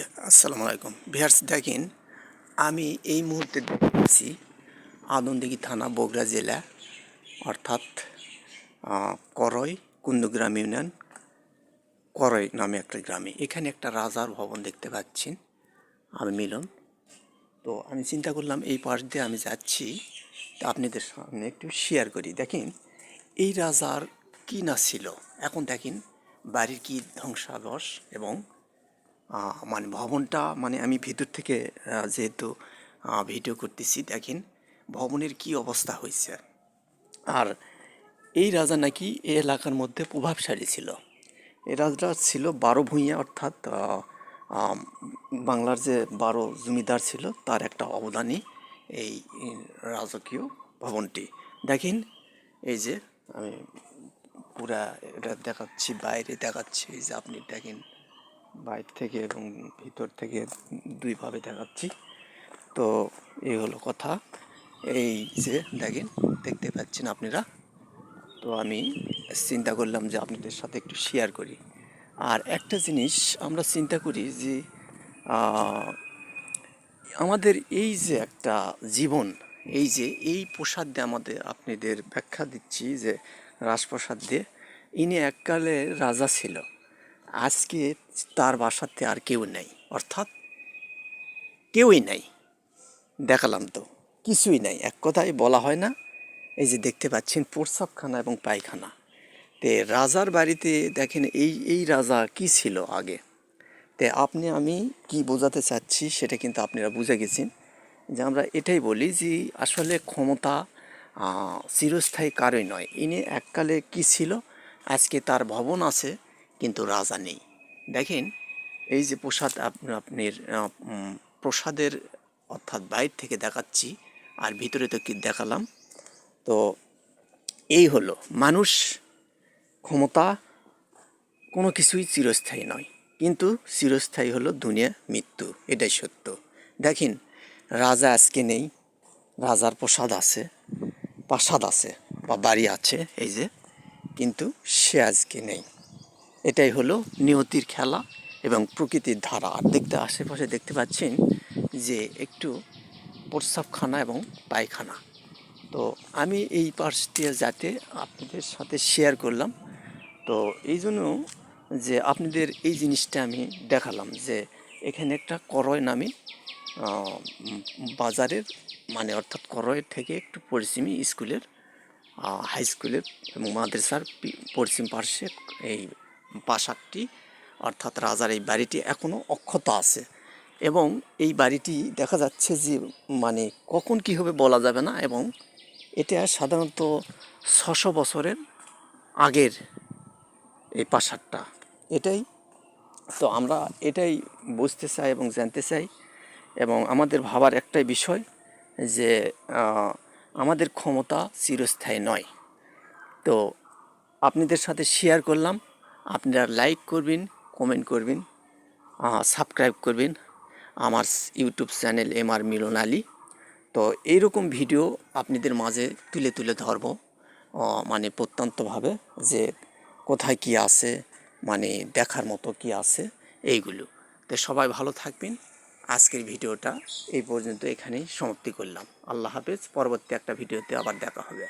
আসসালামু আলাইকুম ভিউয়ার্স, দেখেন আমি এই মুহূর্তে দেখছি আদমদীঘি থানা বগুড়া জেলা, অর্থাৎ করই কুন্দগ্রাম ইউনিয়ন করই নামে একটা গ্রামে। এখানে একটা রাজার ভবন দেখতে পাচ্ছেন, আমি মিলন। তো আমি চিন্তা করলাম এই পাশ দিয়ে আমি যাচ্ছি, তো আপনাদের সামনে একটু শেয়ার করি। দেখেন এই রাজার কি না ছিল, এখন দেখেন বাড়ির কি ধ্বংসাবশ, এবং মানে ভবনটা, মানে আমি ভিতর থেকে যেহেতু ভিডিও করতেছি, দেখেন ভবনের কি অবস্থা হয়েছে। আর এই রাজা নাকি এই এলাকার মধ্যে প্রভাবশালী ছিল। এই রাজাটা ছিল 12 ভূঁইয়া, অর্থাৎ আম, বাংলার যে 12 জমিদার ছিল তার একটা অবদানই এই রাজকীয় ভবনটি। দেখেন এই যে আমি পুরা এটা দেখাচ্ছি, বাইরে দেখাচ্ছি, এই যে আপনি দেখেন বাইরে থেকে এবং ভিতর থেকে দুইভাবে দেখাচ্ছি। তো এই হলো কথা, এই যে দেখেন দেখতে পাচ্ছেন আপনারা। তো আমি চিন্তা করলাম যে আপনাদের সাথে একটু শেয়ার করি। আর একটা জিনিস আমরা চিন্তা করি যে আমাদের এই যে একটা জীবন, এই যে এই প্রসাদ দিয়ে আমাদের আপনাদের ব্যাখ্যা দিচ্ছি যে রাজপ্রসাদ দিয়ে, ইনি এককালে রাজা ছিল, আজকে তার বাসাতে আর কেউ নেই, অর্থাৎ কেউই নাই। দেখালাম তো কিছুই নাই, এক কথায় বলা হয় না। এই যে দেখতে পাচ্ছেন প্রস্রাবখানা এবং পায়খানা। তে রাজার বাড়িতে দেখেন এই এই রাজা কি ছিল আগে। তে আমি কি বোঝাতে চাচ্ছি সেটা কিন্তু আপনারা বুঝে গেছেন, যে আমরা এটাই বলি যে আসলে ক্ষমতা চিরস্থায়ী কারই নয়। ইনি এককালে কি ছিল, আজকে তার ভবন আছে কিন্তু রাজা নেই। দেখেন এই যে প্রসাদ আপনার প্রসাদের, অর্থাৎ বাইরে থেকে দেখাচ্ছি, আর ভিতরে তো কি দেখালাম। তো এই হলো মানুষ, ক্ষমতা কোনো কিছুই চিরস্থায়ী নয়, কিন্তু চিরস্থায়ী হলো দুনিয়া মৃত্যু, এটাই সত্য। দেখেন রাজা আজকে নেই, রাজার প্রাসাদ আছে বা বাড়ি আছে এই যে, কিন্তু সে আজকে নেই। এটাই হলো নিয়তির খেলা এবং প্রকৃতির ধারা। আর আশেপাশে দেখতে পাচ্ছেন যে একটু প্রস্রাবখানা এবং পায়খানা। তো আমি এই পাশ দিয়ে যাতে আপনাদের সাথে শেয়ার করলাম। তো এই জন্য যে আপনাদের এই জিনিসটা আমি দেখালাম, যে এখানে একটা করয় নামে বাজারের, মানে অর্থাৎ করয়ের থেকে একটু পশ্চিমী স্কুলের, হাই স্কুলের এবং মাদ্রাসার পশ্চিম পার্শ্বে এই প্রাসাদটি, অর্থাৎ রাজার এই বাড়িটি এখনও অক্ষত আছে। এবং এই বাড়িটি দেখা যাচ্ছে যে, মানে কখন কী হবে বলা যাবে না, এবং এটা সাধারণত 600 বছরের আগের এই প্রাসাদটা। এটাই তো আমরা এটাই বুঝতে চাই এবং জানতে চাই, এবং আমাদের ভাবার একটাই বিষয় যে আমাদের ক্ষমতা চিরস্থায়ী নয়। তো আপনাদের সাথে শেয়ার করলাম, আপনারা লাইক করবেন, কমেন্ট করবেন, সাবস্ক্রাইব করবেন আমার ইউটিউব চ্যানেল MR মিলন আলী। তো এইরকম ভিডিও আপনাদের মাঝে তুলে তুলে ধরবো, মানে প্রত্যন্তভাবে, যে কোথায় কি আছে, মানে দেখার মতো কি আছে এইগুলো। তো সবাই ভালো থাকবেন। আজকের ভিডিওটা এই পর্যন্ত এখানেই সমাপ্তি করলাম। আল্লাহ হাফেজ। পরবর্তী একটা ভিডিওতে আবার দেখা হবে।